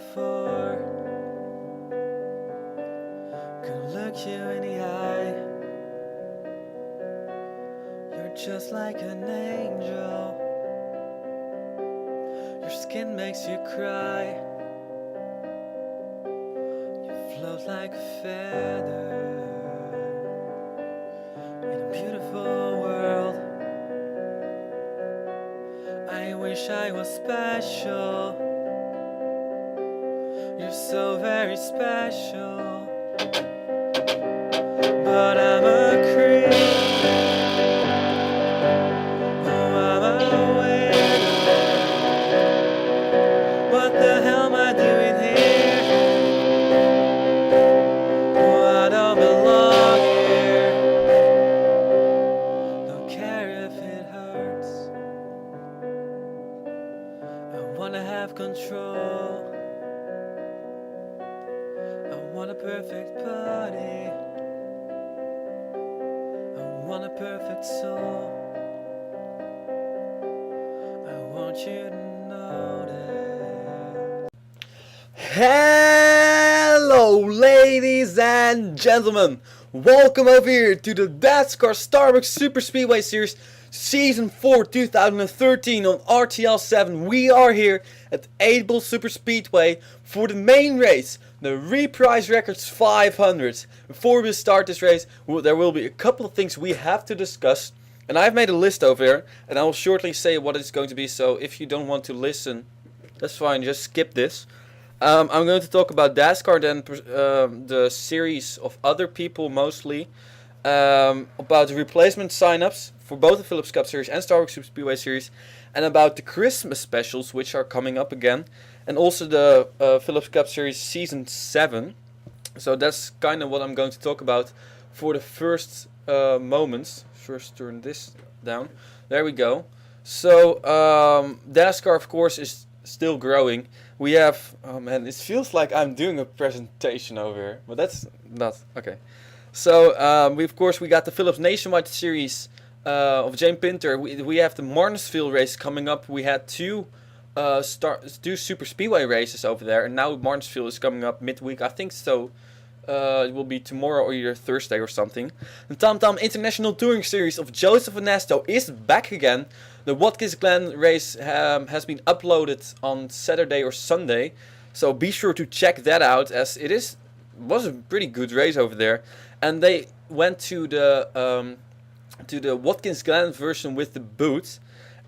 before. Could look you in the eye. You're just like an angel. Your skin makes you cry. You float like a feather in a beautiful world. I wish I was special. You're so very special. But I'm a creep. Oh, I'm a weirdo. What the hell am I doing here? Oh, I don't belong here. Don't care if it hurts. I wanna have control. I want a perfect body. I want a perfect soul. I want you to know that. Hello ladies and gentlemen, welcome over here to the Dascar Starbucks Super Speedway Series Season 4 2013 on RTL7. We are here at 8 Bull Super Speedway for the main race, the Reprise Records 500. Before we start this race, there will be a couple of things we have to discuss. And I've made a list over here, and I will shortly say what it's going to be, so if you don't want to listen, that's fine, just skip this. I'm going to talk about Dascar, then the series of other people mostly, about the replacement signups for both the Philips Cup Series and Starbucks Super Speedway Series, and about the Christmas specials which are coming up again, and also the Philips Cup Series Season 7. So that's kind of what I'm going to talk about for the first moments. First turn this down. There we go. So Dascar of course is still growing. We have, oh man, it feels like I'm doing a presentation over here, but that's not, okay. So we got the Philips Nationwide Series of Jane Pinter. We have the Martinsville race coming up. We had two Super Speedway races over there, and now Martinsville is coming up midweek, I think so. It will be tomorrow or either Thursday or something. The Tom Tom International Touring Series of Joseph Ernesto is back again. The Watkins Glen race has been uploaded on Saturday or Sunday, so be sure to check that out, as it was a pretty good race over there. And they went to the Watkins Glen version with the boot,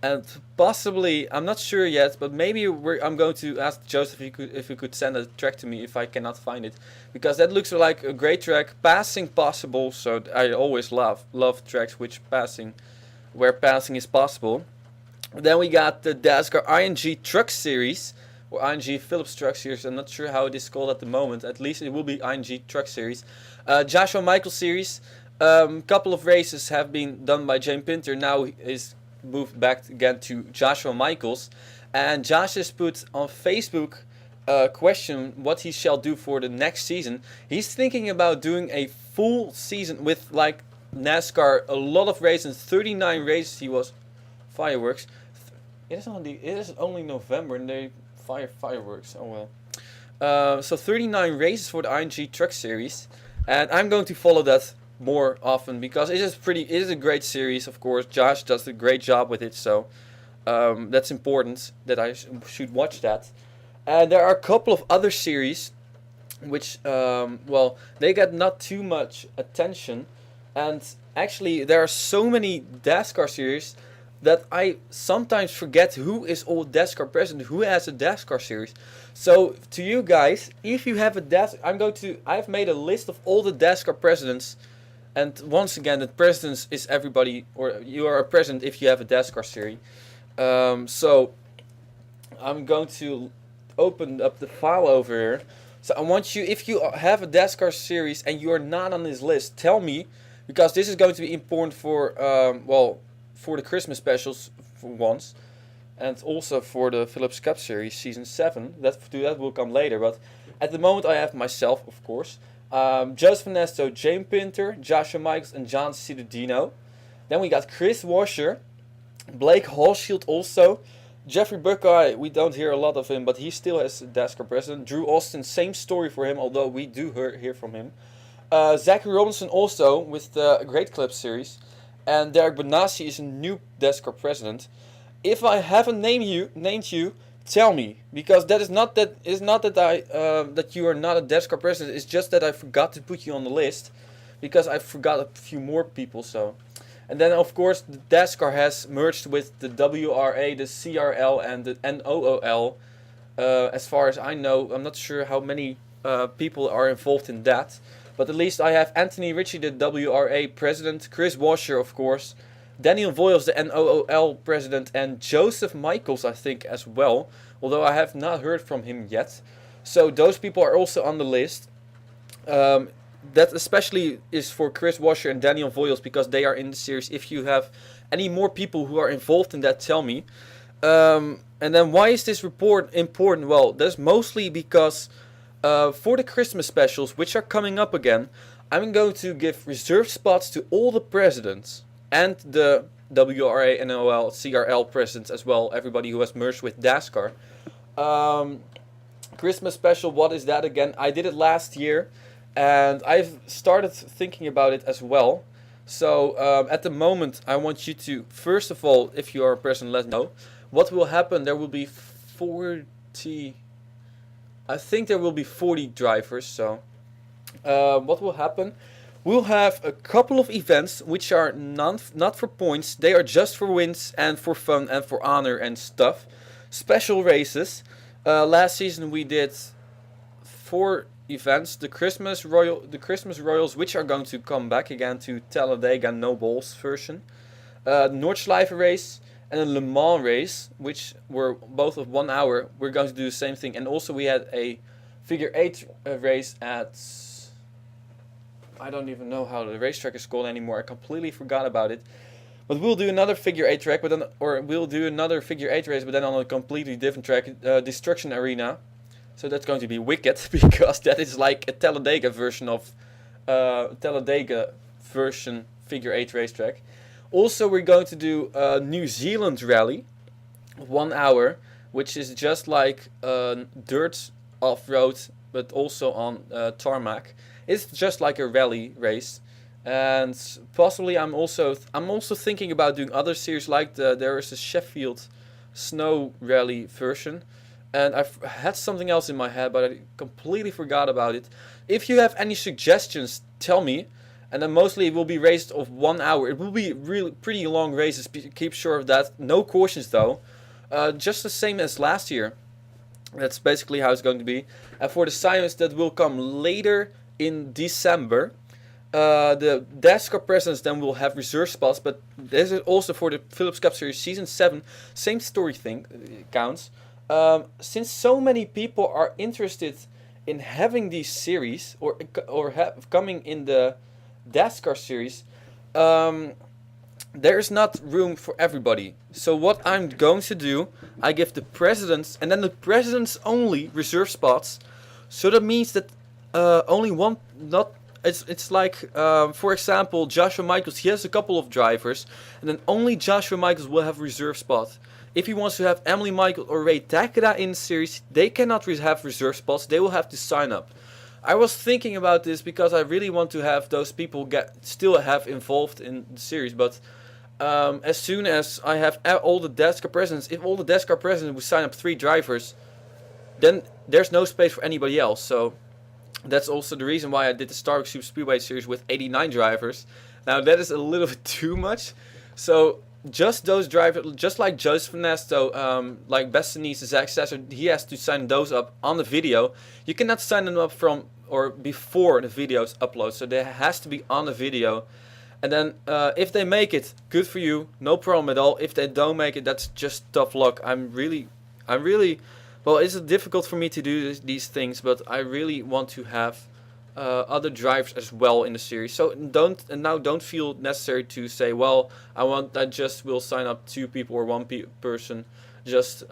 and possibly, I'm not sure yet, but maybe I'm going to ask Joseph if he could send a track to me if I cannot find it, because that looks like a great track. Passing possible, so I always love tracks where passing is possible. Then we got the Dascar ING Truck Series, or ING Philips Truck Series. I'm not sure how it is called at the moment. At least it will be ING Truck Series. Joshua Michael Series. Couple of races have been done by Jane Pinter. Now is moved back again to Joshua Michaels, and Josh has put on Facebook a question what he shall do for the next season. He's thinking about doing a full season with like NASCAR, a lot of races, 39 races. He was fireworks. It is only November and they fire fireworks. Oh well. So 39 races for the ING Truck Series, and I'm going to follow that more often because it is a great series. Of course, Josh does a great job with it, so that's important that I should watch that. And there are a couple of other series which they got not too much attention, and actually there are so many Dascar series that I sometimes forget who is all Dascar president, who has a Dascar series. So to you guys, if you have a Dascar, I've made a list of all the Dascar presidents. And once again, the presidents is everybody, or you are a president if you have a Dascar series. So I'm going to open up the file over here. So I want you, if you have a Dascar series and you are not on this list, tell me, because this is going to be important for for the Christmas specials for once, and also for the Philips Cup Series Season 7. That will come later, but at the moment I have myself, of course. Joseph Ernesto, Jane Pinter, Joshua Michaels, and John Ciudadino. Then we got Chris Washer, Blake Hallshield also, Jeffrey Buckeye, we don't hear a lot of him, but he still has Dascar president. Drew Austin, same story for him, although we do hear from him. Zachary Robinson also with the Great Club series, and Derek Benassi is a new Dascar president. If I haven't named you, tell me, because that is not that that you are not a Dascar president. It's just that I forgot to put you on the list, because I forgot a few more people. So, and then of course the Dascar has merged with the WRA, the CRL, and the NOOL. As far as I know, I'm not sure how many people are involved in that. But at least I have Anthony Ritchie, the WRA president, Chris Washer, of course, Daniel Voiles, the NOOL president, and Joseph Michaels, I think, as well, although I have not heard from him yet. So those people are also on the list. That especially is for Chris Washer and Daniel Voiles, because they are in the series. If you have any more people who are involved in that, tell me. And then why is this report important? Well, that's mostly because for the Christmas specials, which are coming up again, I'm going to give reserved spots to all the presidents and the WRA, NOL, CRL presidents as well, everybody who has merged with Dascar. Christmas special, what is that again? I did it last year, and I've started thinking about it as well. So at the moment, I want you to, first of all, if you are a president, let me know. What will happen, there will be 40... I think there will be 40 drivers, so what will happen? We'll have a couple of events which are not for points, they are just for wins and for fun and for honor and stuff. Special races. Last season we did 4 events. The Christmas Royals, which are going to come back again to Talladega No Balls version. Nordschleife race. And a Le Mans race, which were both of 1 hour. We're going to do the same thing. And also we had a figure 8 race at... I don't even know how the racetrack is called anymore. I completely forgot about it. But we'll do another figure 8 track, we'll do another figure 8 race, but then on a completely different track, Destruction Arena. So that's going to be wicked, because that is like a Talladega version of figure 8 racetrack. Also, we're going to do a New Zealand rally, 1 hour, which is just like dirt off-road, but also on tarmac. It's just like a rally race, and possibly I'm also thinking about doing other series like there is a Sheffield snow rally version, and I've had something else in my head, but I completely forgot about it. If you have any suggestions, tell me. And then mostly it will be races of 1 hour. It will be really pretty long races. Keep sure of that. No cautions though. Just the same as last year. That's basically how it's going to be. And for the Simons, that will come later in December. The Dascar presidents then will have reserve spots. But this is also for the Phillips Cup Series Season 7. Same story thing counts. Since so many people are interested in having these series or coming in the Dascar series, there is not room for everybody. So what I'm going to do, I give the presidents, and then the presidents only, reserve spots. So that means that only one, it's like, for example, Joshua Michaels, he has a couple of drivers, and then only Joshua Michaels will have reserve spot. If he wants to have Emily Michael or Ray Takeda in the series, they cannot have reserve spots, they will have to sign up. I was thinking about this because I really want to have those people still have involved in the series, but as soon as I have all the Dascar presidents, if all the Dascar presidents would sign up 3 drivers, then there's no space for anybody else. So that's also the reason why I did the Starbucks Super Speedway series with 89 drivers. Now that is a little bit too much. So just those drivers, just like Joseph Ernesto, like Bessonese, Zach Sasser, he has to sign those up on the video. You cannot sign them up from or before the video's upload, so they has to be on the video. And then if they make it, good for you, no problem at all. If they don't make it, that's just tough luck. I'm really, well, it's difficult for me to do these things, but I really want to have other drivers as well in the series. So don't feel necessary to say, well, I just will sign up 2 people or 1 person, just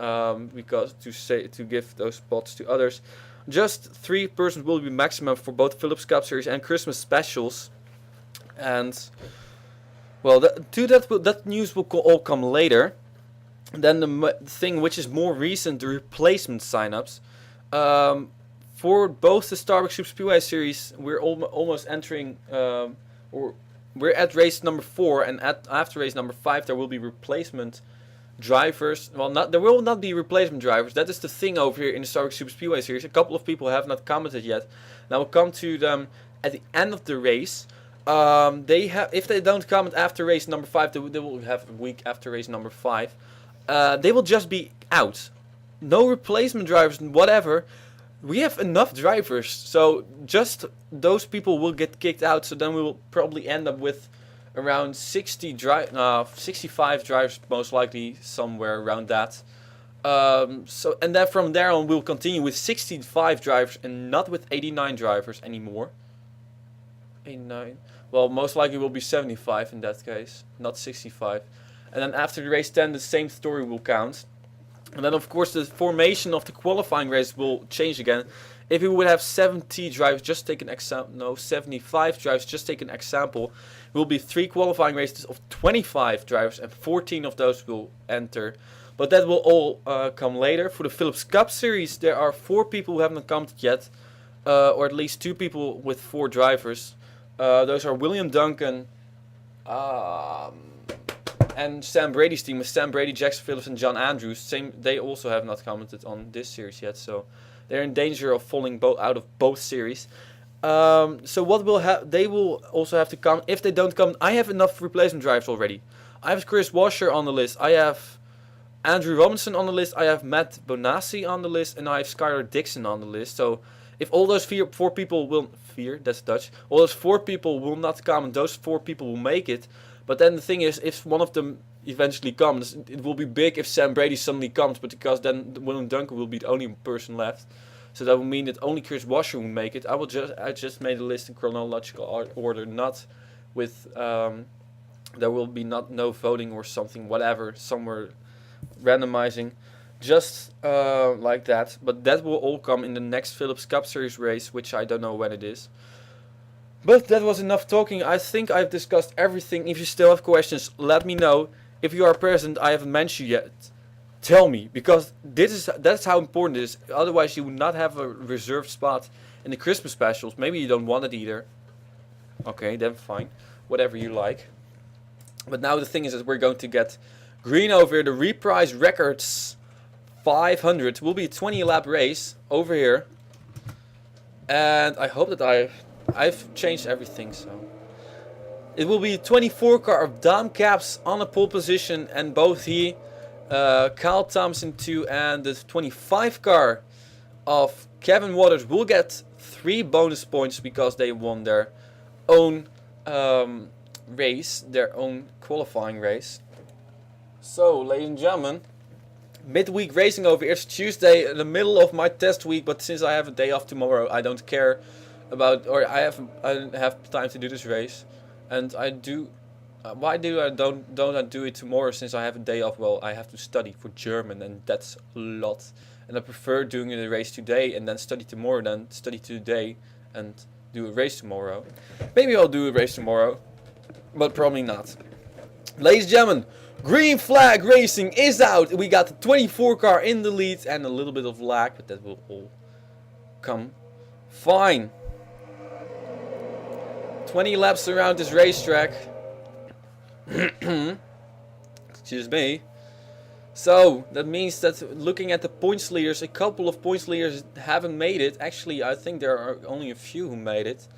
because to give those spots to others. Just 3 persons will be maximum for both Phillips Cup Series and Christmas specials. And well, that news will all come later. Then the thing which is more recent, the replacement signups. For both the Starbucks Super Speedway Series, we're almost entering, or we're at race number 4, and after race number 5 there will be replacement drivers. Well, there will not be replacement drivers. That is the thing over here in the Starbucks Super Speedway Series. A couple of people have not commented yet, and I will come to them at the end of the race. If they don't comment after race number 5, they will have a week after race number 5. They will just be out. No replacement drivers, whatever. We have enough drivers, so just those people will get kicked out. So then we will probably end up with around 65 drivers, most likely, somewhere around that. And then from there on we'll continue with 65 drivers and not with 89 drivers anymore. 89. Well, most likely will be 75 in that case, not 65. And then after the race 10, the same story will count. And then, of course, the formation of the qualifying race will change again. If we would have 70 drivers, just take an example. No, 75 drivers, just take an example. It will be 3 qualifying races of 25 drivers, and 14 of those will enter. But that will all come later. For the Philips Cup Series, there are 4 people who haven't commented yet, or at least 2 people with 4 drivers. Those are William Duncan, and Sam Brady's team with Sam Brady, Jackson Phillips, and John Andrews. They also have not commented on this series yet, so they're in danger of falling out of both series. So what will they will also have to come. If they don't come, I have enough replacement drivers already. I have Chris Washer on the list. I have Andrew Robinson on the list. I have Matt Bonassi on the list, and I have Skylar Dixon on the list. So if all those 4 people will that's Dutch. All those 4 people will not come, and those 4 people will make it. But then the thing is, if one of them eventually comes, it will be big if Sam Brady suddenly comes, but because then William Duncan will be the only person left. So that will mean that only Chris Washer will make it. I just made a list in chronological order, not with there will be no voting or something, whatever, somewhere randomizing, just like that. But that will all come in the next Philips Cup Series race, which I don't know when it is. But that was enough talking. I think I've discussed everything. If you still have questions, let me know. If you are present, I haven't mentioned yet, tell me, because that's how important it is. Otherwise you would not have a reserved spot in the Christmas specials. Maybe you don't want it either. Okay, then fine. Whatever you like. But now the thing is that we're going to get green over here. The Reprise Records 500 will be a 20 lap race over here. And I hope that I've changed everything, so it will be a 24 car of Dom Caps on a pole position, and both Kyle Thompson 2 and the 25 car of Kevin Waters will get 3 bonus points because they won their own race, their own qualifying race. So, ladies and gentlemen, midweek racing over here. It's Tuesday in the middle of my test week, but since I have a day off tomorrow, I don't care about, or I have time to do this race, and I do. Why don't I do it tomorrow since I have a day off? Well, I have to study for German, and that's a lot. And I prefer doing the race today and then study tomorrow than study today and do a race tomorrow. Maybe I'll do a race tomorrow, but probably not. Ladies and gentlemen, green flag racing is out. We got the 24 car in the lead and a little bit of lag, but that will all come fine. 20 laps around this racetrack. Excuse me. So that means that looking at the points leaders, a couple of points leaders haven't made it. Actually, I think there are only a few who made it.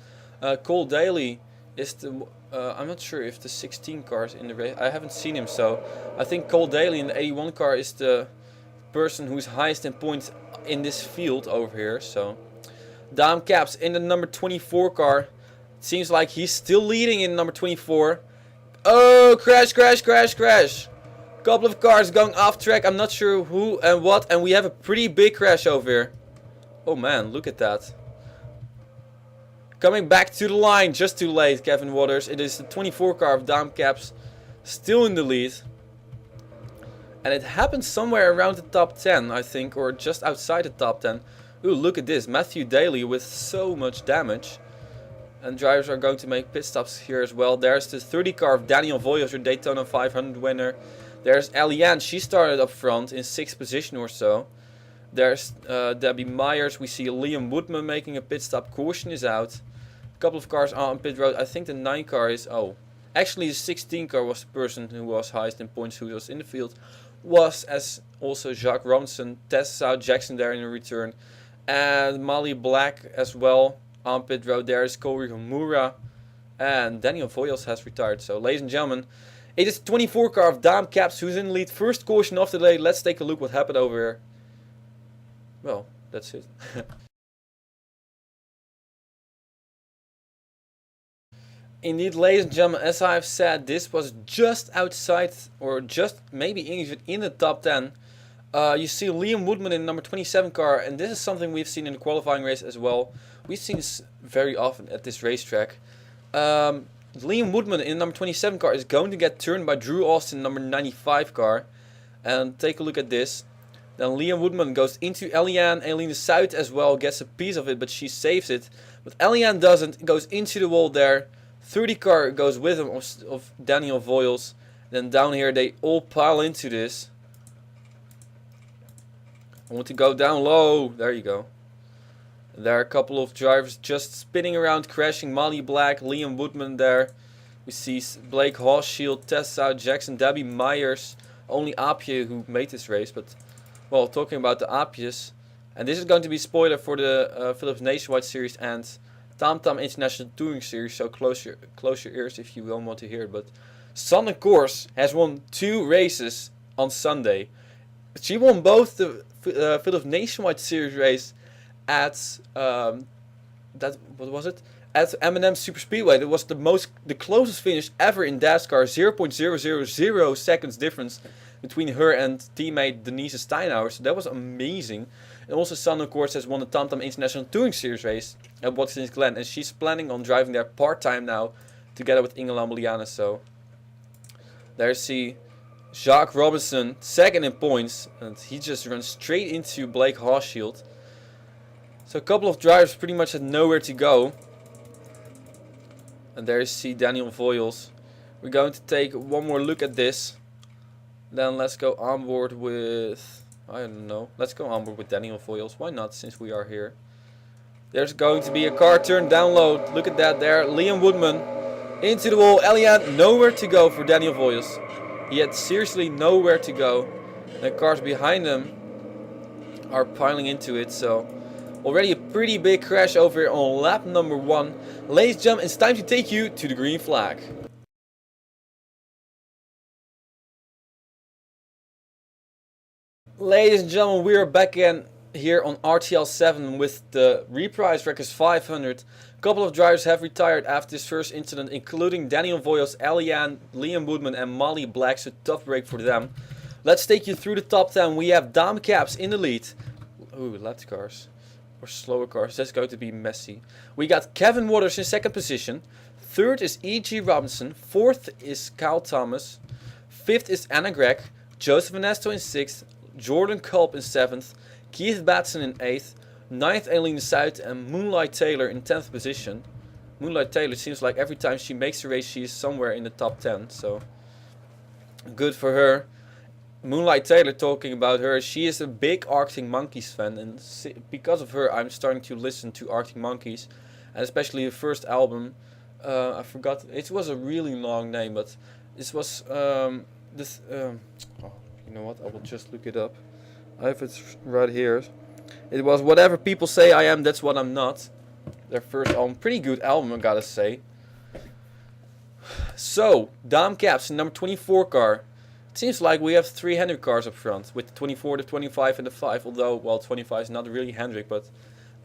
Cole Daly is the I'm not sure if the 16 car is in the race. I haven't seen him, so I think Cole Daly in the 81 car is the person who's highest in points in this field over here. So Dom Caps in the number 24 car. Seems like he's still leading in number 24. Oh, crash. Couple of cars going off track. I'm not sure who and what. And we have a pretty big crash over here. Oh man, look at that. Coming back to the line, just too late, Kevin Waters. It is the 24 car of Dom Caps, still in the lead. And it happened somewhere around the top 10, I think, or just outside the top 10. Ooh, look at this. Matthew Daly with so much damage. And drivers are going to make pit stops here as well. There's the 30 car of Daniel Voyos, your Daytona 500 winner. There's Eliane, she started up front in 6th position or so. There's Debbie Myers, we see Liam Woodman making a pit stop, caution is out. A couple of cars are on pit road, I think the 9 car is, actually the 16 car was the person who was highest in points who was in the field. Was as also Jacques Ronson, Tessa Jackson there in the return. And Molly Black as well on pit road. There is Corey Homura. And Daniel Voyles has retired. So ladies and gentlemen, it is the 24 car of Dam Caps who's in the lead. First caution of the day. Let's take a look what happened over here. Well, that's it. Indeed, ladies and gentlemen, as I've said, this was just outside, or just maybe even in the top 10. You see Liam Woodman in the number 27 car, and this is something we've seen in the qualifying race as well. We've seen this very often at this racetrack. Liam Woodman in the number 27 car is going to get turned by Drew Austin, number 95 car. And take a look at this. Then Liam Woodman goes into Eliane. Eline South as well gets a piece of it, but she saves it. But Eliane doesn't. It goes into the wall there. 30 car goes with him of Daniel Voyles. Then down here they all pile into this. I want to go down low. There you go. There are a couple of drivers just spinning around, crashing. Molly Black, Liam Woodman there. We see Blake Hochschild, Tessa Jackson, Debbie Myers. Only Apje who made this race. But, well, talking about the Apjes. And this is going to be spoiler for the Philips Nationwide Series and Tam Tam International Touring Series. So close your ears if you don't want to hear it. But Sanne Koers has won 2 races on Sunday. She won both the Philips Nationwide Series race at at M&M Super Speedway. That was the closest finish ever in Dascar. 0.000 seconds difference between her and teammate Denise Steinhauer. So that was amazing. And also Sanne Koers has won the Tam Tam International Touring Series race at Watkins Glen, and she's planning on driving there part-time now together with Inge Lambliana. So there's Jacques Robinson, second in points, and he just runs straight into Blake Hochschild. So a couple of drivers pretty much had nowhere to go. And there you see Daniel Voyles. We're going to take one more look at this. Then let's go on board with, I don't know, let's go on board with Daniel Voyles. Why not, since we are here. There's going to be a car turned down low. Look at that there. Liam Woodman into the wall. Eliane, nowhere to go for Daniel Voyles. He had seriously nowhere to go. The cars behind him are piling into it. So already a pretty big crash over here on lap number 1. Ladies and gentlemen, it's time to take you to the green flag. Ladies and gentlemen, we are back again here on RTL 7 with the Reprise Records 500. A couple of drivers have retired after this first incident, including Daniel Voyles, Eliane, Liam Woodman and Molly Black, so tough break for them. Let's take you through the top 10. We have Dam Caps in the lead. Ooh, lap cars. Or slower cars. That's going to be messy. We got Kevin Waters in second position. Third is E.G. Robinson. Fourth is Kyle Thomas. Fifth is Anna Gregg. Joseph Ernesto in sixth. Jordan Culp in 7th, Keith Batson in 8th, 9th Aileen South and Moonlight Taylor in 10th position. Moonlight Taylor seems like every time she makes a race she is somewhere in the top 10, so good for her. Moonlight Taylor, talking about her, she is a big Arctic Monkeys fan, and because of her I'm starting to listen to Arctic Monkeys, and especially the first album. I forgot, it was a really long name, but this was you know what, I will just look it up. I have it right here. It was Whatever People Say I Am, That's What I'm Not. Their first album. Pretty good album, I gotta say. So, Dam Caps, number 24 car. It seems like we have 3 Hendrick cars up front. With the 24, the 25 and the 5. Although, well, 25 is not really Hendrick, but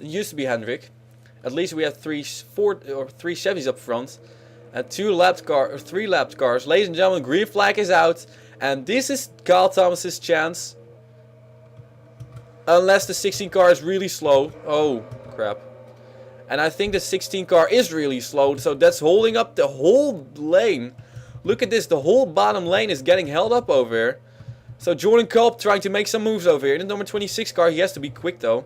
it used to be Hendrick. At least we have 3 Chevys up front. And 3 lapped cars. Ladies and gentlemen, green flag is out. And this is Kyle Thomas's chance. Unless the 16 car is really slow. Oh, crap. And I think the 16 car is really slow. So that's holding up the whole lane. Look at this. The whole bottom lane is getting held up over here. So Jordan Culp trying to make some moves over here. The number 26 car, he has to be quick though.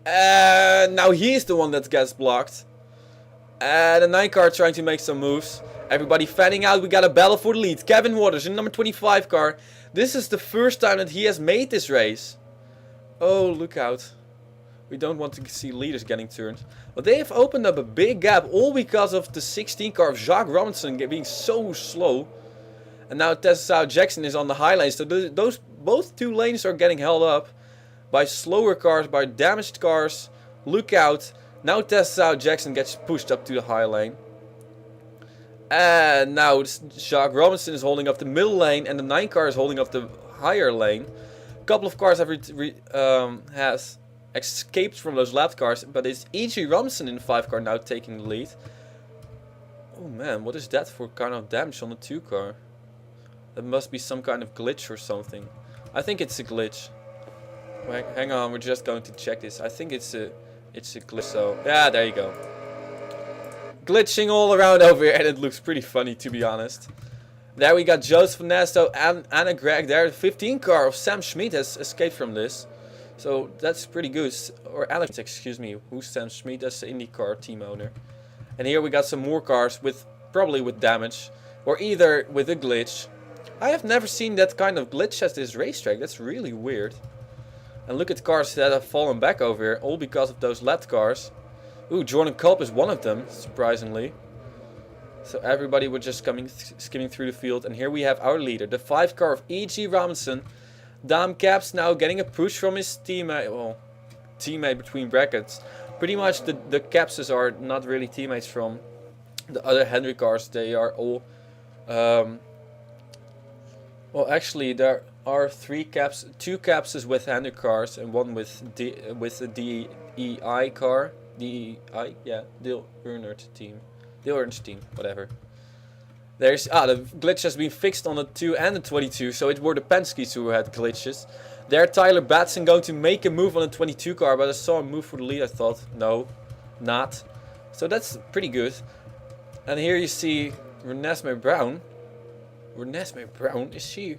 And now he's the one that gets blocked. And the 9 car trying to make some moves. Everybody fanning out. We got a battle for the lead. Kevin Waters in number 25 car. This is the first time that he has made this race. Oh, look out. We don't want to see leaders getting turned. But they have opened up a big gap, all because of the 16 car of Jacques Robinson being so slow. And now Tessa Jackson is on the high lane. So those both two lanes are getting held up by slower cars, by damaged cars. Look out. Now Tessa Jackson gets pushed up to the high lane. And now Jacques Robinson is holding up the middle lane, and the 9 car is holding up the higher lane. A couple of cars have has escaped from those lap cars, but it's E.G. Robinson in the 5 car now taking the lead. Oh man, what is that for kind of damage on the 2 car? That must be some kind of glitch or something. I think it's a glitch. Wait, hang on, we're just going to check this. I think it's a glitch. So yeah, there you go. Glitching all around over here, and it looks pretty funny, to be honest. There we got Joseph Nesto and Anna Gregg there. The 15 car of Sam Schmid has escaped from this. So that's pretty good. Or Alex, excuse me. Who's Sam Schmid? That's the IndyCar team owner. And here we got some more cars with probably with damage. Or either with a glitch. I have never seen that kind of glitch at this racetrack. That's really weird. And look at cars that have fallen back over here. All because of those lap cars. Ooh, Jordan Culp is one of them, surprisingly. So everybody was just skimming through the field. And here we have our leader, the 5 car of E.G. Robinson. Dam Caps now getting a push from his teammate. Well, teammate between brackets. Pretty much the Capses are not really teammates from the other Henry cars. They are all... well, actually, there are 2 Capses with Henry cars and one with the DEI car. DEI, yeah, Dale Earnhardt team. Dale Earnhardt team, whatever. There's the glitch has been fixed on the 2 and the 22, so it were the Penske's who had glitches. There, Tyler Batson going to make a move on the 22 car, but I saw him move for the lead. I thought, no, not. So that's pretty good. And here you see Renesmee Brown. Renesmee Brown, is she?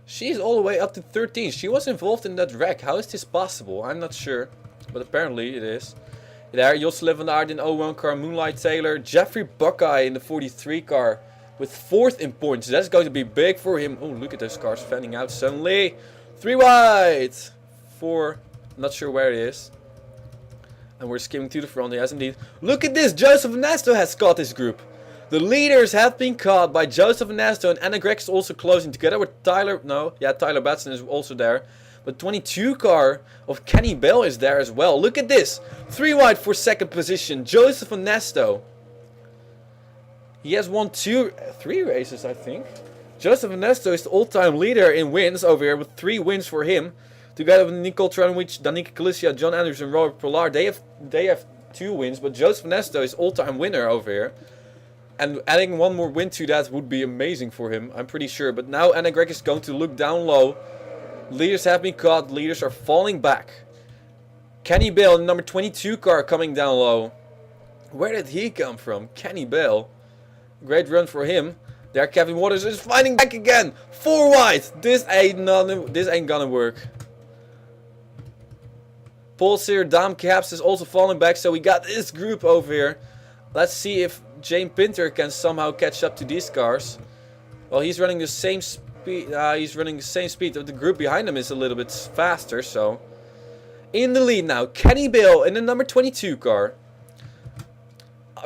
She's all the way up to 13. She was involved in that wreck. How is this possible? I'm not sure, but apparently it is. There, Jos Levendaard in 01 car, Moonlight Taylor, Jeffrey Buckeye in the 43 car with 4th in points. That's going to be big for him. Oh, look at those cars fanning out suddenly. 3 wide. 4, not sure where it is. And we're skimming to the front. Yes, indeed. Look at this. Joseph Nesto has caught this group. The leaders have been caught by Joseph Nesto, and Anna Gregg is also closing together with Tyler. No, yeah, Tyler Batson is also there. But 22 car of Kenny Bell is there as well. Look at this. 3 wide for 2nd position. Joseph Nesto. He has won 3 races, I think. Joseph Nesto is the all-time leader in wins over here with 3 wins for him. Together with Nicole Tranwich, Danica Calicia, John Andrews and Robert Pollard. They have 2 wins, but Joseph Nesto is all-time winner over here. And adding 1 more win to that would be amazing for him, I'm pretty sure. But now Anna Gregg is going to look down low. Leaders have been caught. Leaders are falling back. Kenny Bale, number 22 car, coming down low. Where did he come from? Kenny Bale. Great run for him. There, Kevin Waters is fighting back again. 4 wide. This ain't gonna work. Paul Sear, Dam Caps is also falling back. So we got this group over here. Let's see if Jane Pinter can somehow catch up to these cars. Well, he's running the same speed. The group behind him is a little bit faster, so. In the lead now, Kenny Bale in the number 22 car.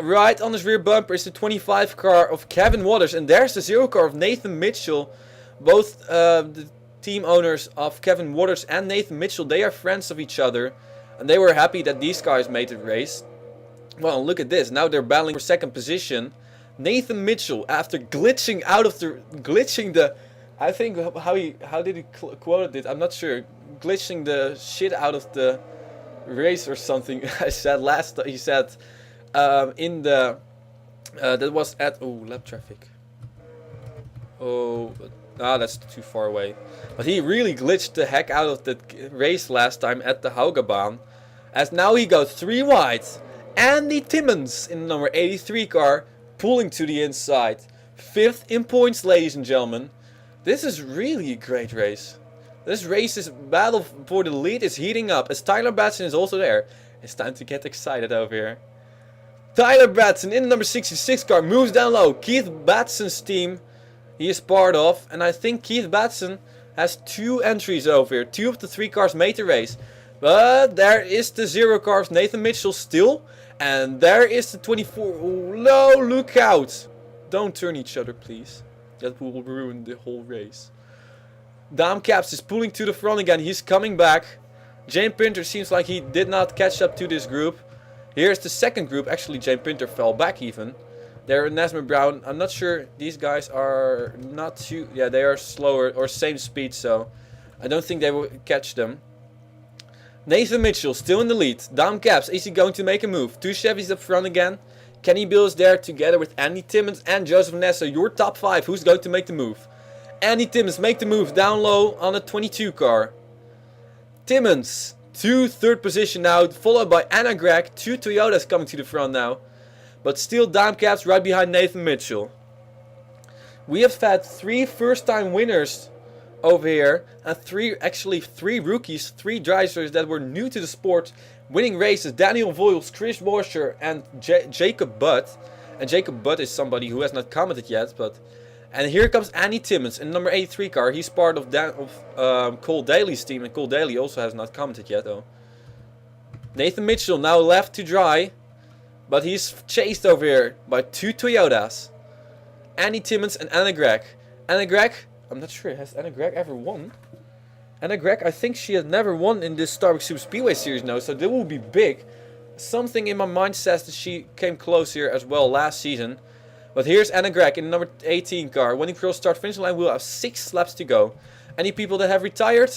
Right on his rear bumper is the 25 car of Kevin Waters, and there's the 0 car of Nathan Mitchell. Both the team owners of Kevin Waters and Nathan Mitchell, they are friends of each other, and they were happy that these guys made the race. Well, look at this. Now they're battling for 2nd position. Nathan Mitchell, after glitching the I think how did he quote it? I'm not sure. Glitching the shit out of the race or something. He said in the that was at lap traffic. That's too far away. But he really glitched the heck out of the race last time at the Haugabaan. As now he goes 3 wide. Andy Timmons in the number 83 car pulling to the inside. 5th in points, ladies and gentlemen. This is really a great race. This battle for the lead is heating up as Tyler Batson is also there. It's time to get excited over here. Tyler Batson in the number 66 car moves down low. Keith Batson's team he is part of. And I think Keith Batson has 2 entries over here. 2 of the 3 cars made the race. But there is the 0 car of Nathan Mitchell still. And there is the 24. Oh, no, look out. Don't turn each other, please. That will ruin the whole race. Dam Caps is pulling to the front again. He's coming back. Jane Pinter seems like he did not catch up to this group. Here's the second group. Actually, Jane Pinter fell back even. There, Nesmer Brown. I'm not sure. These guys are not too... Yeah, they are slower or same speed, so I don't think they will catch them. Nathan Mitchell still in the lead. Dam Caps, is he going to make a move? 2 Chevys up front again. Kenny Bill is there together with Andy Timmons and Joseph Nessa. Your top 5. Who's going to make the move? Andy Timmons make the move down low on a 22 car. Timmons to 3rd position now, followed by Anna Gregg. 2 Toyotas coming to the front now. But still Dam Caps right behind Nathan Mitchell. We have had 3 first-time winners over here. And 3 rookies, 3 drivers that were new to the sport. Winning races, Daniel Voiles, Chris Washer and Jacob Butt. And Jacob Butt is somebody who has not commented yet, but... And here comes Andy Timmons in the number 83 car. He's part of Cole Daly's team. And Cole Daly also has not commented yet though. Nathan Mitchell now left to dry. But he's chased over here by 2 Toyotas. Andy Timmons and Anna Gregg. Anna Gregg, I'm not sure. Has Anna Gregg ever won? Anna Gregg, I think she has never won in this Starbucks Super Speedway series now. So that will be big. Something in my mind says that she came close here as well last season. But here's Anna Gregg in the number 18 car. Winning cross start finish line. We'll have 6 laps to go. Any people that have retired?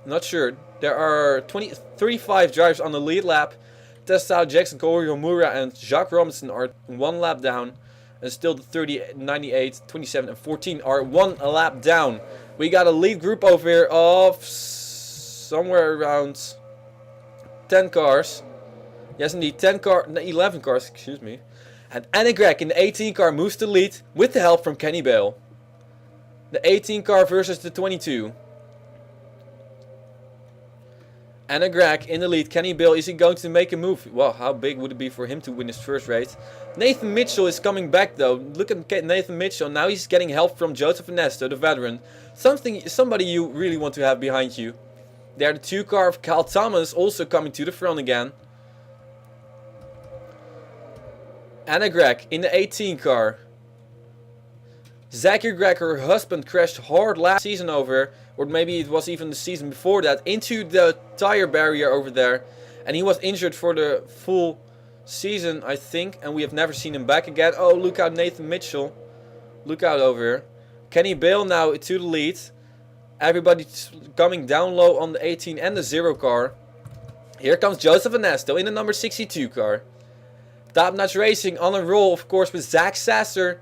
Not sure. There are 35 drivers on the lead lap. Testao, Jackson, Corey Homura and Jacques Robinson are 1 lap down. And still the 30, 98, 27 and 14 are 1 lap down. We got a lead group over here of somewhere around 10 cars. Yes indeed, 11 cars, excuse me. And Anna Gregg in the 18 car moves to lead with the help from Kenny Bale. The 18 car versus the 22. Anna Gregg in the lead. Kenny Bale, is he going to make a move? Well, how big would it be for him to win his first race? Nathan Mitchell is coming back though. Look at Nathan Mitchell. Now he's getting help from Joseph Ernesto, the veteran. Somebody you really want to have behind you. There the 2 car of Kyle Thomas also coming to the front again. Anna Gregg in the 18 car. Zachary Gregg, her husband, crashed hard last season over, or maybe it was even the season before that, into the tire barrier over there. And he was injured for the full season, I think. And we have never seen him back again. Oh, look out Nathan Mitchell. Look out over here. Kenny Bale now to the lead. Everybody coming down low on the 18 and the 0 car. Here comes Joseph Ernesto in the number 62 car. Top Notch Racing on a roll, of course, with Zach Sasser.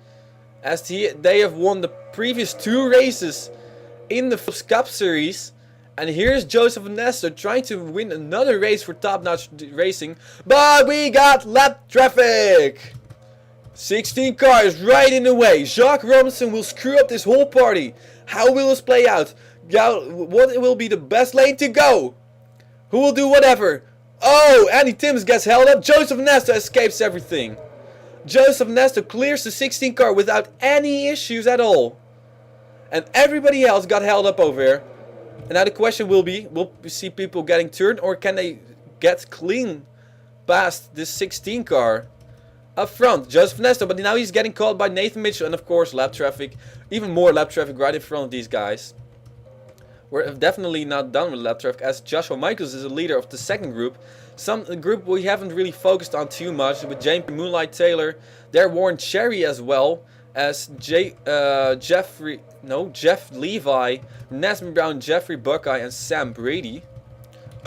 As they have won the previous 2 races in the Cup Series. And here's Joseph Ernesto trying to win another race for Top Notch Racing. But we got lap traffic. 16 cars right in the way. Jacques Robinson will screw up this whole party. How will this play out? What will be the best lane to go? Who will do whatever? Oh, Andy Timmons gets held up. Joseph Ernesto escapes everything. Joseph Ernesto clears the 16 car without any issues at all. And everybody else got held up over here. And now the question will be, will we see people getting turned or can they get clean past this 16 car? Up front, Joseph Ernesto, but now he's getting caught by Nathan Mitchell and of course lap traffic. Even more lap traffic right in front of these guys. We're definitely not done with lap traffic as Joshua Michaels is the leader of the second group. A group we haven't really focused on too much with James Moonlight Taylor. There Warren Cherry as well as Jeff Levi, Nesman Brown, Jeffrey Buckeye and Sam Brady.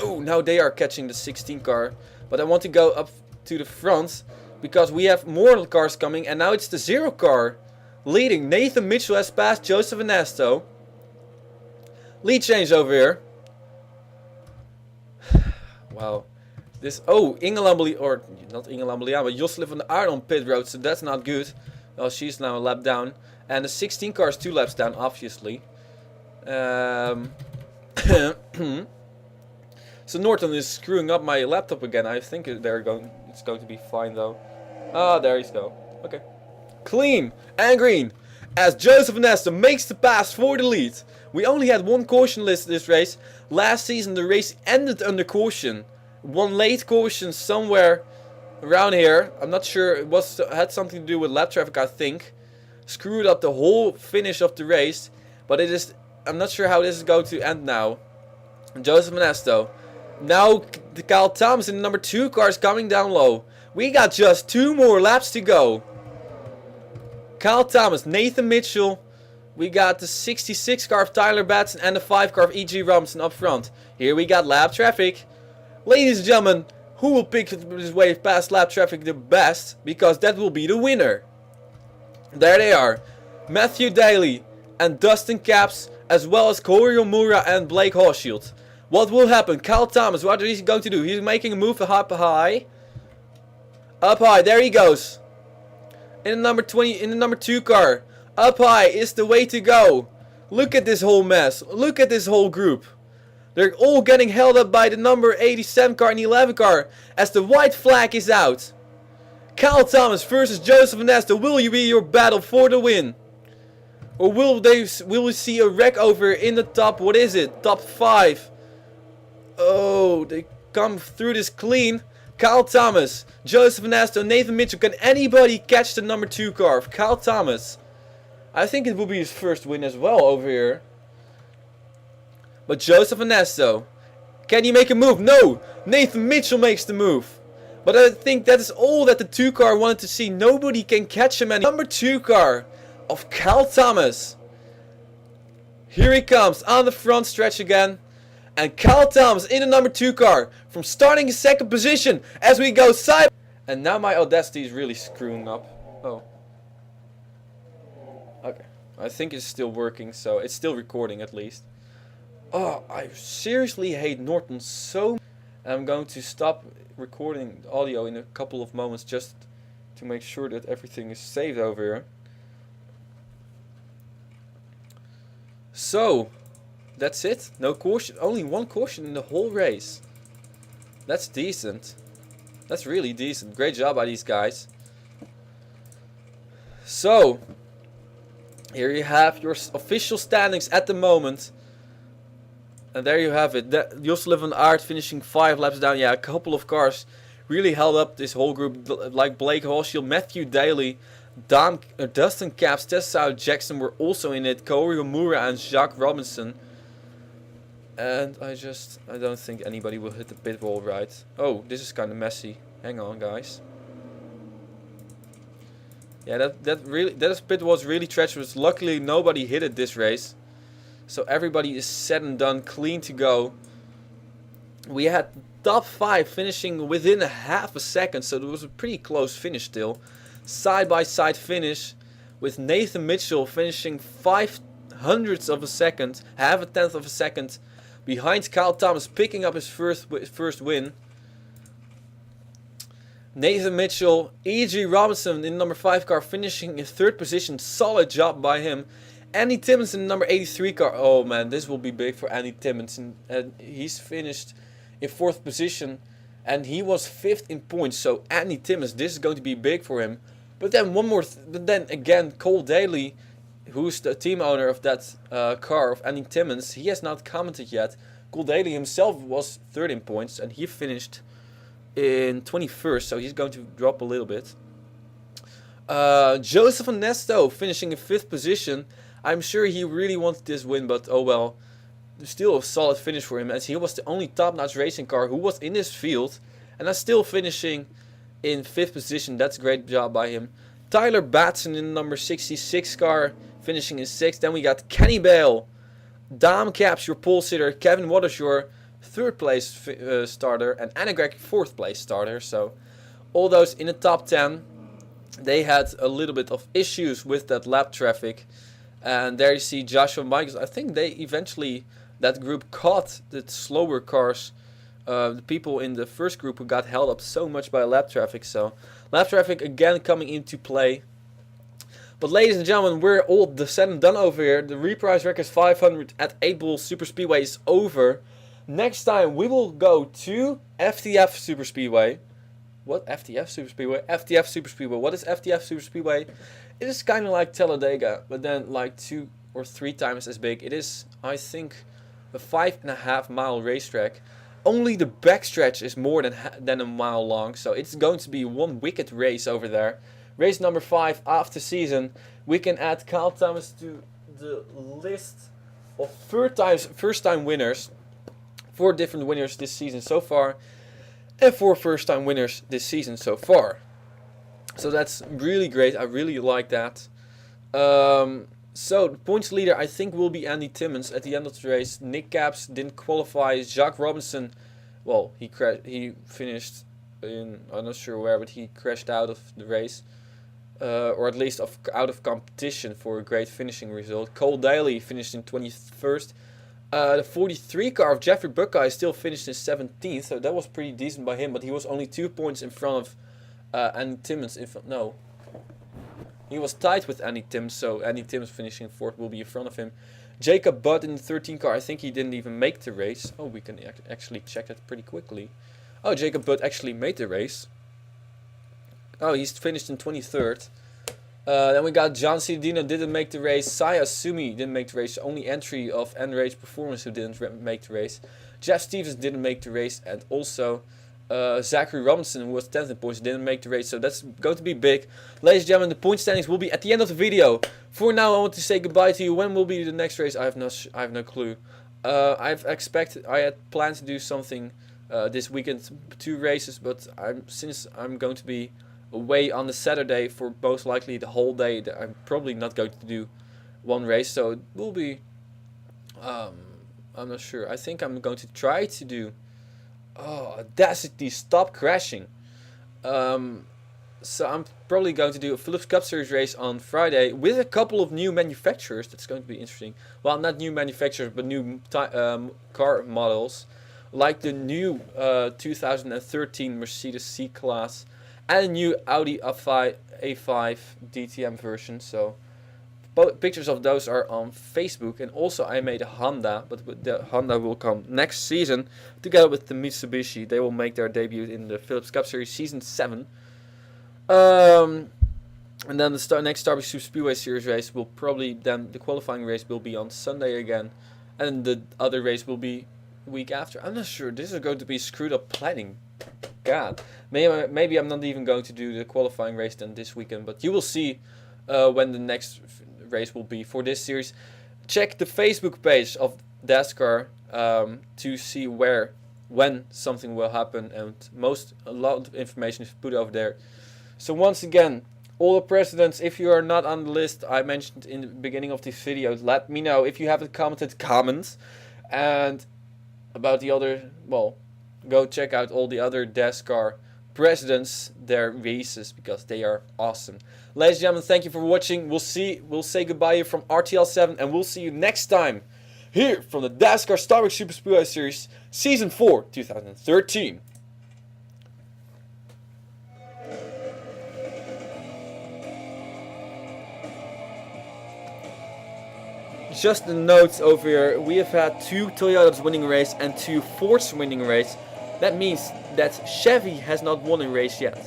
Oh, now they are catching the 16 car. But I want to go up to the front because we have more cars coming and now it's the 0 car leading. Nathan Mitchell has passed Joseph Ernesto. Lead change over here. Wow. Inge Lambelia, or not Inge Lambelia, but Josselin van der Aarde on pit road, so that's not good. Oh, she's now a lap down. And the 16 car is 2 laps down, obviously. So Norton is screwing up my laptop again. I think it's going to be fine though. Ah, there he's go. Okay. Clean and green as Joseph Nesta makes the pass for the lead. We only had one caution list this race. Last season the race ended under caution. One late caution somewhere around here. I'm not sure. It had something to do with lap traffic, I think. Screwed up the whole finish of the race. But I'm not sure how this is going to end now. Joseph Nesto. Now Kyle Thomas in the number 2 car is coming down low. We got just 2 more laps to go. Kyle Thomas, Nathan Mitchell. We got the 66 car of Tyler Batson and the 5 car of E.G. Robinson up front. Here we got lap traffic. Ladies and gentlemen, who will pick this way past lap traffic the best? Because that will be the winner. There they are. Matthew Daly and Dustin Capps, as well as Corey Omura and Blake Horsfield. What will happen? Kyle Thomas, what is he going to do? He's making a move up high. Up high, there he goes. In the number 20, in the number 2 car. Up high is the way to go. Look at this whole mess. Look at this whole group. They're all getting held up by the number 87 car and 11 car as the white flag is out. Kyle Thomas versus Joseph Nesta. Will you be your battle for the win? Or will we see a wreck over in the top, what is it? Top 5. Oh, they come through this clean. Kyle Thomas, Joseph Nesta, Nathan Mitchell. Can anybody catch the number 2 car of Kyle Thomas? I think it will be his first win as well over here. But Joseph Ernesto, can he make a move? No! Nathan Mitchell makes the move. But I think that is all that the 2 car wanted to see. Nobody can catch him. And number 2 car of Kyle Thomas. Here he comes on the front stretch again. And Kyle Thomas in the number 2 car from starting in 2nd position as we go side. And now my Audacity is really screwing up. Oh. Okay. I think it's still working, so it's still recording at least. Oh, I seriously hate Norton so much. I'm going to stop recording the audio in a couple of moments just to make sure that everything is saved over here. So, that's it. No caution. Only 1 caution in the whole race. That's decent. That's really decent. Great job by these guys. So, here you have your official standings at the moment. And there you have it. Josselin van Aert finishing 5 laps down. Yeah, a couple of cars really held up this whole group. Like Blake Horsfield, Matthew Daly, Dustin Capps, Tessa Jackson were also in it. Corey Omura and Jacques Robinson. And I don't think anybody will hit the pit wall right. Oh, this is kind of messy. Hang on, guys. Yeah, that pit was really treacherous. Luckily, nobody hit it this race. So everybody is said and done, clean to go. We had top 5 finishing within a half a second, so it was a pretty close finish still. Side by side finish with Nathan Mitchell finishing 0.05 of a second, half a tenth of a second behind Kyle Thomas, picking up his first win. Nathan Mitchell, E.G. Robinson in number 5 car finishing in 3rd position, solid job by him. Andy Timmons in the number 83 car. Oh man, this will be big for Andy Timmons. And he's finished in 4th position. And he was 5th in points. So Andy Timmons, this is going to be big for him. But then then again, Cole Daly, who's the team owner of that car of Andy Timmons, he has not commented yet. Cole Daly himself was 3rd in points. And he finished in 21st. So he's going to drop a little bit. Joseph Ernesto finishing in 5th position. I'm sure he really wanted this win, but oh well. Still a solid finish for him, as he was the only top-notch racing car who was in this field. And that's still finishing in 5th position. That's a great job by him. Tyler Batson in the number 66 car, finishing in 6th. Then we got Kenny Bale, Dom Capps, your pole sitter, Kevin Waters, your 3rd place starter, and Anna Gregg, 4th place starter. So all those in the top 10, they had a little bit of issues with that lap traffic. And there you see Joshua Michaels. I think they eventually, that group caught the slower cars. The people in the first group who got held up so much by lap traffic. So lap traffic again coming into play. But ladies and gentlemen, we're all said and done over here. The Reprise Records 500 at 8 Ball Super Speedway is over. Next time we will go to FTF Super Speedway. What? FTF Super Speedway? FTF Super Speedway. What is FTF Super Speedway? It is kind of like Talladega, but then like 2 or 3 times as big. It is, I think, a 5.5 mile racetrack. Only the backstretch is more than a mile long, so it's going to be one wicked race over there. Race number 5 after season. We can add Kyle Thomas to the list of first time winners. 4 different winners this season so far, and 4 first time winners this season so far. So that's really great. I really like that. So the points leader I think will be Andy Timmons at the end of the race. Nick Capps didn't qualify. Jacques Robinson, well, he finished in, I'm not sure where, but he crashed out of the race. Or at least out of competition for a great finishing result. Cole Daly finished in 21st. The 43 car of Jeffrey Buckeye still finished in 17th, so that was pretty decent by him, but he was only 2 points in front of Andy Timmons. No, he was tied with Andy Timmons, so Andy Timmons finishing 4th will be in front of him. Jacob Butt in the 13 car, I think he didn't even make the race. Oh, we can actually check that pretty quickly. Oh, Jacob Butt actually made the race. Oh, he's finished in 23rd. Then we got John Ciudino didn't make the race. Saya Sumi didn't make the race. Only entry of N-Rage Performance who didn't make the race. Jeff Stevens didn't make the race. And also Zachary Robinson, who was 10th in points, didn't make the race. So that's going to be big. Ladies and gentlemen, the point standings will be at the end of the video. For now, I want to say goodbye to you. When will be the next race? I have no clue. I had planned to do something this weekend, 2 races, but since I'm going to be away on the Saturday for most likely the whole day, I'm probably not going to do 1 race, so it will be I'm not sure. I think I'm going to try to do Audacity Stop Crashing. So I'm probably going to do a Philips Cup Series race on Friday with a couple of new manufacturers. That's going to be interesting. Well, not new manufacturers, but new car models, like the new 2013 Mercedes C-Class and a new Audi A5 DTM version. So both pictures of those are on Facebook. And also I made a Honda, but the Honda will come next season together with the Mitsubishi. They will make their debut in the Philips Cup Series Season 7. And then the next Starbucks Super Speedway Series race will probably, then the qualifying race will be on Sunday again. And the other race will be week after. I'm not sure. This is going to be screwed up planning. God, maybe I'm not even going to do the qualifying race then this weekend, but you will see when the next race will be for this series. Check the Facebook page of Dascar to see when something will happen, and a lot of information is put over there. So once again, all the presidents, if you are not on the list I mentioned in the beginning of this video, let me know. If you haven't commented, comment. And about the other, well, go check out all the other Dascar presidents, their races, because they are awesome. Ladies and gentlemen, thank you for watching. We'll say goodbye here from RTL7, and we'll see you next time here from the Dascar Starbucks Super Speedway Series Season 4 2013. Just a note over here, we have had 2 Toyotas winning a race and 2 Fords winning a race. That means that Chevy has not won a race yet.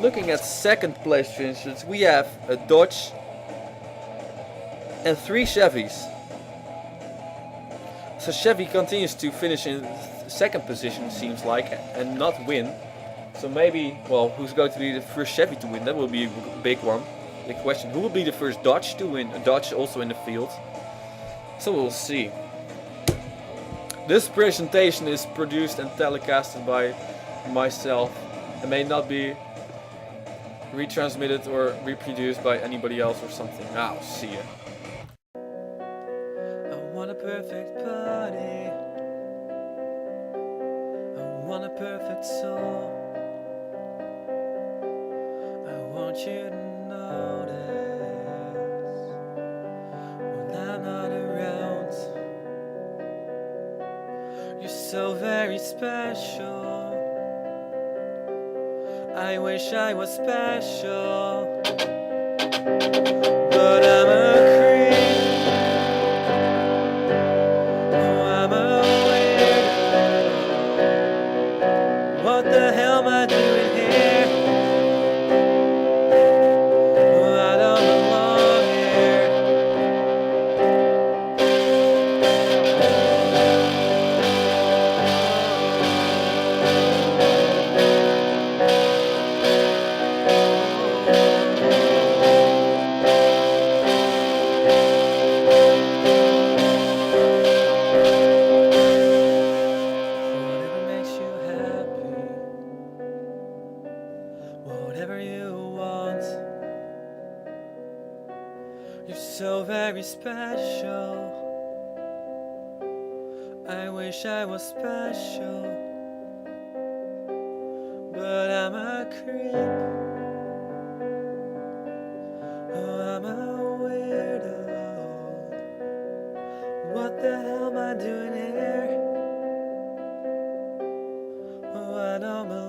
Looking at second place, for instance, we have a Dodge and 3 Chevys. So Chevy continues to finish in second position, seems like, and not win. So maybe, well, who's going to be the first Chevy to win? That will be a big one. The question, who will be the first Dodge to win? A Dodge also in the field. So we'll see. This presentation is produced and telecasted by myself and may not be retransmitted or reproduced by anybody else or something. I'll see ya. I want a perfect body, I want a perfect soul. I want you to notice when I'm not around. You're so very special. I wish I was special, but I'm a creep. Oh, I'm a weirdo. special. I wish I was special, but I'm a creep. Oh, I'm a weirdo. What the hell am I doing here? Oh, I don't believe